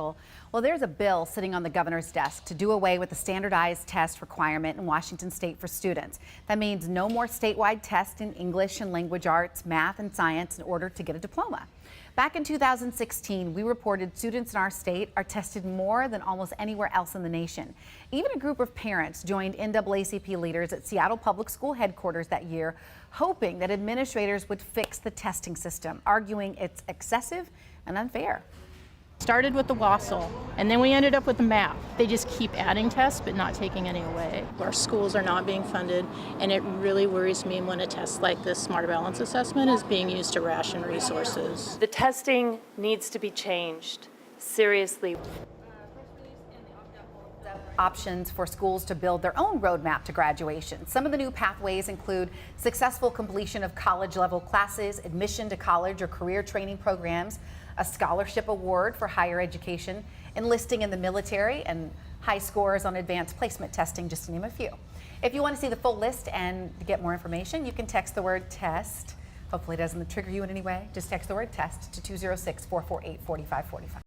article. Well, there's a bill sitting on the governor's desk to do away with the standardized test requirement in Washington state for students. That means no more statewide tests in English and language arts, math and science in order to get a diploma. Back in 2016, we reported students in our state are tested more than almost anywhere else in the nation. Even a group of parents joined NAACP leaders at Seattle Public School headquarters that year, hoping that administrators would fix the testing system, arguing it's excessive and unfair. Started with the WASL, and then we ended up with the MAP. They just keep adding tests but not taking any away. Our schools are not being funded, and it really worries me when a test like this Smarter Balance Assessment is being used to ration resources. The testing needs to be changed, seriously. Options for schools to build their own roadmap to graduation. Some of the new pathways include successful completion of college-level classes, admission to college or career training programs, a scholarship award for higher education, enlisting in the military, and high scores on advanced placement testing, just to name a few. If you want to see the full list and get more information, you can text the word TEST. Hopefully it doesn't trigger you in any way. Just text the word TEST to 206-448-4545.